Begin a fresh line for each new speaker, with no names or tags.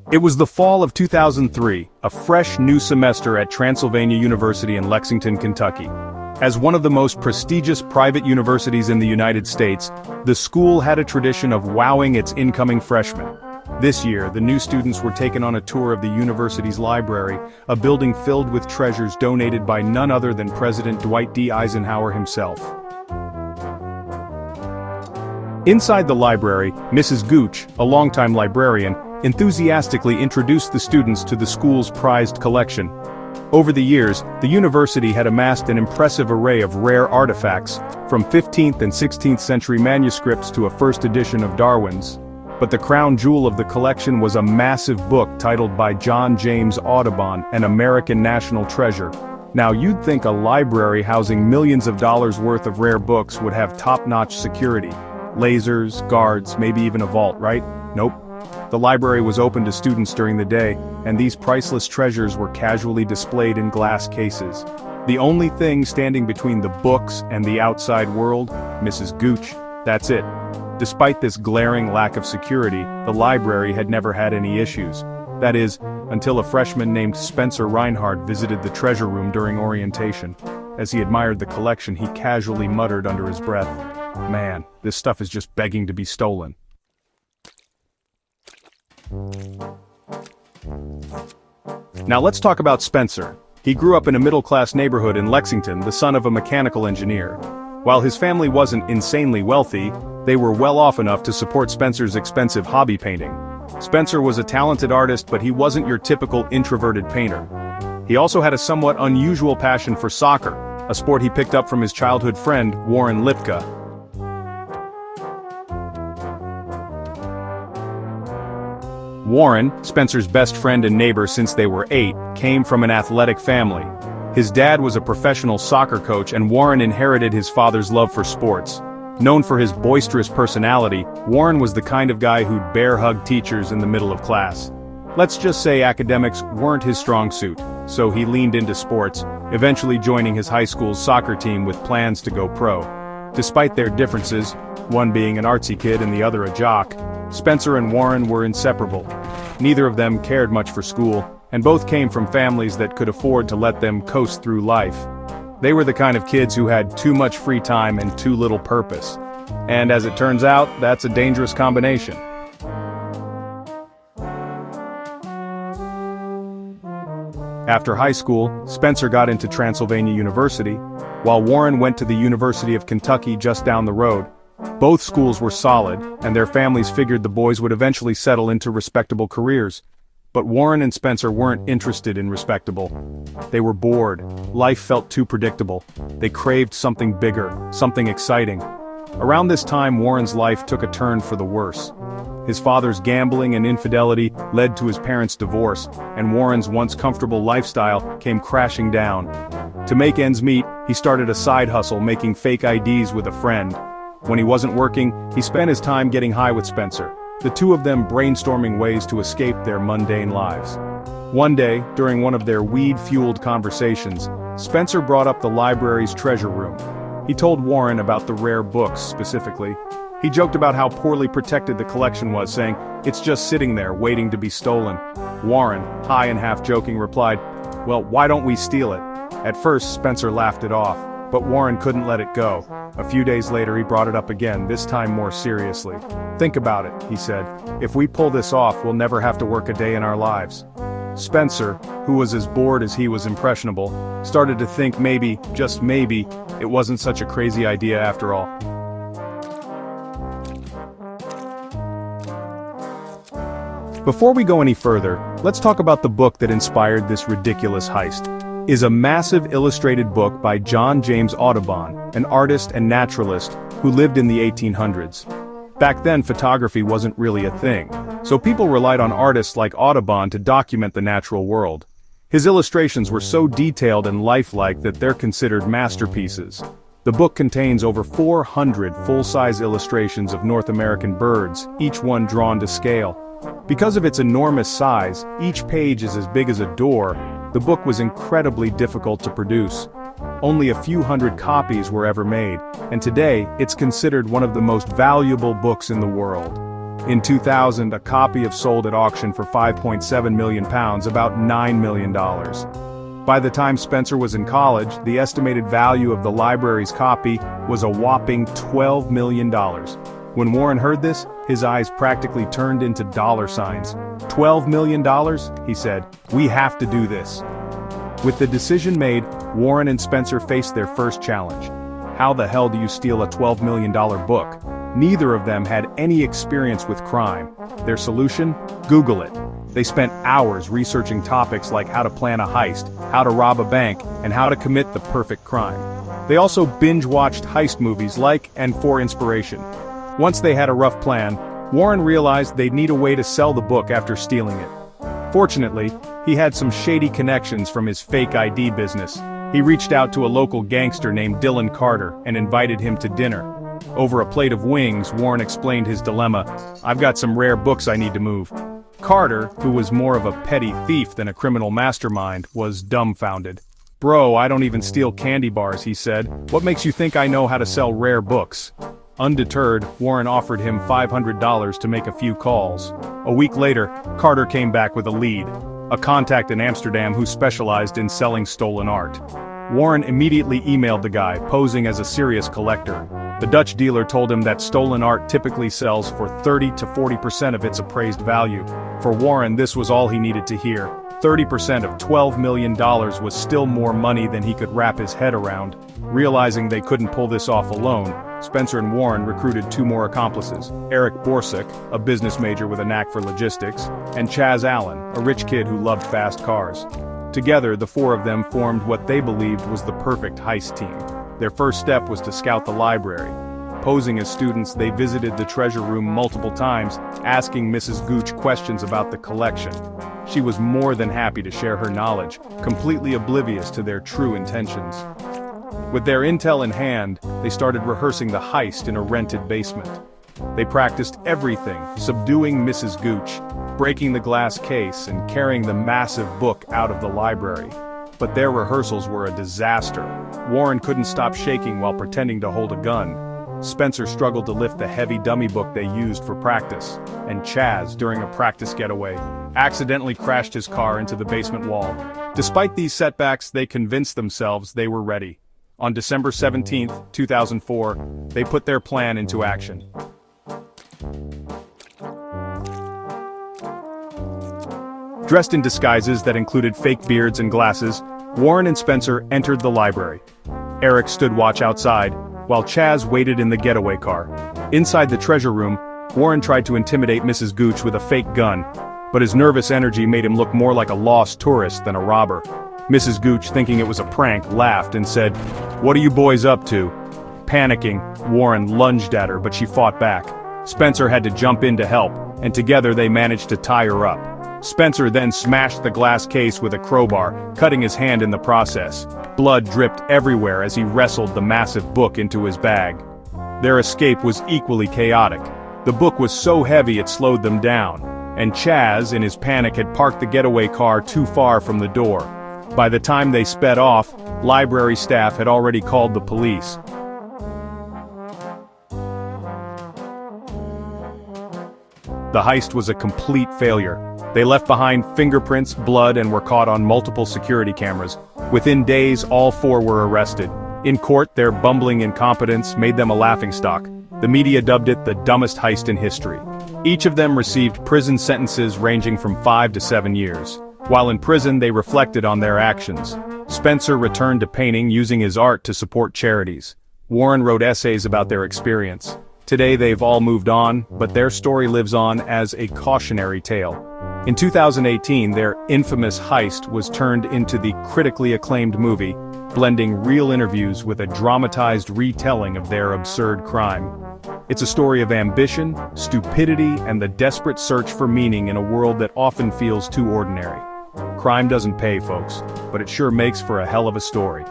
It was the fall of 2003, a fresh new semester at Transylvania University in Lexington, Kentucky. As one of the most prestigious private universities in the United States, the school had a tradition of wowing its incoming freshmen. This year, the new students were taken on a tour of the university's library, a building filled with treasures donated by none other than President Dwight D. Eisenhower himself. Inside the library, Mrs. Gooch, a longtime librarian, enthusiastically introduced the students to the school's prized collection. Over the years, the university had amassed an impressive array of rare artifacts, from 15th and 16th century manuscripts to a first edition of Darwin's. But the crown jewel of the collection was a massive book titled by John James Audubon, an American national treasure. Now you'd think a library housing millions of dollars worth of rare books would have top-notch security. Lasers, guards, maybe even a vault, right? Nope. The library was open to students during the day, and these priceless treasures were casually displayed in glass cases. The only thing standing between the books and the outside world, Mrs. Gooch, that's it. Despite this glaring lack of security, the library had never had any issues. That is, until a freshman named Spencer Reinhardt visited the treasure room during orientation. As he admired the collection, he casually muttered under his breath, "Man, this stuff is just begging to be stolen." Now let's talk about Spencer. He grew up in a middle-class neighborhood in Lexington, the son of a mechanical engineer. While his family wasn't insanely wealthy, they were well off enough to support Spencer's expensive hobby painting. Spencer was a talented artist, but he wasn't your typical introverted painter. He also had a somewhat unusual passion for soccer, a sport he picked up from his childhood friend, Warren Lipka. Warren, Spencer's best friend and neighbor since they were 8, came from an athletic family. His dad was a professional soccer coach, and Warren inherited his father's love for sports. Known for his boisterous personality, Warren was the kind of guy who'd bear hug teachers in the middle of class. Let's just say academics weren't his strong suit, so he leaned into sports, eventually joining his high school's soccer team with plans to go pro. Despite their differences, one being an artsy kid and the other a jock, Spencer and Warren were inseparable. Neither of them cared much for school, and both came from families that could afford to let them coast through life. They were the kind of kids who had too much free time and too little purpose. And as it turns out, that's a dangerous combination. After high school, Spencer got into Transylvania University, while Warren went to the University of Kentucky just down the road. Both schools were solid, and their families figured the boys would eventually settle into respectable careers. But Warren and Spencer weren't interested in respectable. They were bored. Life felt too predictable. They craved something bigger, something exciting. Around this time, Warren's life took a turn for the worse. His father's gambling and infidelity led to his parents' divorce, and Warren's once comfortable lifestyle came crashing down. To make ends meet, he started a side hustle making fake IDs with a friend. When he wasn't working, he spent his time getting high with Spencer, the two of them brainstorming ways to escape their mundane lives. One day, during one of their weed-fueled conversations, Spencer brought up the library's treasure room. He told Warren about the rare books specifically. He joked about how poorly protected the collection was, saying, "It's just sitting there, waiting to be stolen." Warren, high and half-joking, replied, "Well, why don't we steal it?" At first, Spencer laughed it off, but Warren couldn't let it go. A few days later he brought it up again, this time more seriously. "Think about it," he said. "If we pull this off, we'll never have to work a day in our lives." Spencer, who was as bored as he was impressionable, started to think maybe, just maybe, it wasn't such a crazy idea after all. Before we go any further, let's talk about the book that inspired this ridiculous heist. Is a massive illustrated book by John James Audubon, an artist and naturalist who lived in the 1800s. Back then, photography wasn't really a thing, so people relied on artists like Audubon to document the natural world. His illustrations were so detailed and lifelike that they're considered masterpieces. The book contains over 400 full-size illustrations of North American birds, each one drawn to scale. Because of its enormous size, each page is as big as a door. The book was incredibly difficult to produce. Only a few hundred copies were ever made, and today, it's considered one of the most valuable books in the world. In 2000, a copy of sold at auction for £5.7 million, about $9 million. By the time Spencer was in college, the estimated value of the library's copy was a whopping $12 million. When Warren heard this, his eyes practically turned into dollar signs. $12 million, he said, we have to do this. With the decision made, Warren and Spencer faced their first challenge. How the hell do you steal a $12 million book? Neither of them had any experience with crime. Their solution? Google it. They spent hours researching topics like how to plan a heist, how to rob a bank, and how to commit the perfect crime. They also binge-watched heist movies like and for inspiration. Once they had a rough plan, Warren realized they'd need a way to sell the book after stealing it. Fortunately, he had some shady connections from his fake ID business. He reached out to a local gangster named Dylan Carter and invited him to dinner. Over a plate of wings, Warren explained his dilemma. I've got some rare books I need to move. Carter, who was more of a petty thief than a criminal mastermind, was dumbfounded. Bro, I don't even steal candy bars, he said. What makes you think I know how to sell rare books? Undeterred, Warren offered him $500 to make a few calls. A week later, Carter came back with a lead. A contact in Amsterdam who specialized in selling stolen art. Warren immediately emailed the guy, posing as a serious collector. The Dutch dealer told him that stolen art typically sells for 30 to 40% of its appraised value. For Warren, this was all he needed to hear. 30% of $12 million was still more money than he could wrap his head around. Realizing they couldn't pull this off alone, Spencer and Warren recruited two more accomplices, Eric Borsuk, a business major with a knack for logistics, and Chaz Allen, a rich kid who loved fast cars. Together, the four of them formed what they believed was the perfect heist team. Their first step was to scout the library. Posing as students, they visited the treasure room multiple times, asking Mrs. Gooch questions about the collection. She was more than happy to share her knowledge, completely oblivious to their true intentions. With their intel in hand, they started rehearsing the heist in a rented basement. They practiced everything, subduing Mrs. Gooch, breaking the glass case, and carrying the massive book out of the library. But their rehearsals were a disaster. Warren couldn't stop shaking while pretending to hold a gun. Spencer struggled to lift the heavy dummy book they used for practice, and Chaz, during a practice getaway, accidentally crashed his car into the basement wall. Despite these setbacks, they convinced themselves they were ready. On December 17, 2004, they put their plan into action. Dressed in disguises that included fake beards and glasses, Warren and Spencer entered the library. Eric stood watch outside, while Chaz waited in the getaway car. Inside the treasure room, Warren tried to intimidate Mrs. Gooch with a fake gun, but his nervous energy made him look more like a lost tourist than a robber. Mrs. Gooch, thinking it was a prank, laughed and said, "What are you boys up to?" Panicking, Warren lunged at her, but she fought back. Spencer had to jump in to help, and together they managed to tie her up. Spencer then smashed the glass case with a crowbar, cutting his hand in the process. Blood dripped everywhere as he wrestled the massive book into his bag. Their escape was equally chaotic. The book was so heavy it slowed them down, and Chaz, in his panic, had parked the getaway car too far from the door. By the time they sped off, library staff had already called the police. The heist was a complete failure. They left behind fingerprints, blood, and were caught on multiple security cameras. Within days, all four were arrested. In court, their bumbling incompetence made them a laughingstock. The media dubbed it the dumbest heist in history. Each of them received prison sentences ranging from 5 to 7 years. While in prison, they reflected on their actions. Spencer returned to painting, using his art to support charities. Warren wrote essays about their experience. Today they've all moved on, but their story lives on as a cautionary tale. In 2018, their infamous heist was turned into the critically acclaimed movie, blending real interviews with a dramatized retelling of their absurd crime. It's a story of ambition, stupidity, and the desperate search for meaning in a world that often feels too ordinary. Crime doesn't pay, folks, but it sure makes for a hell of a story.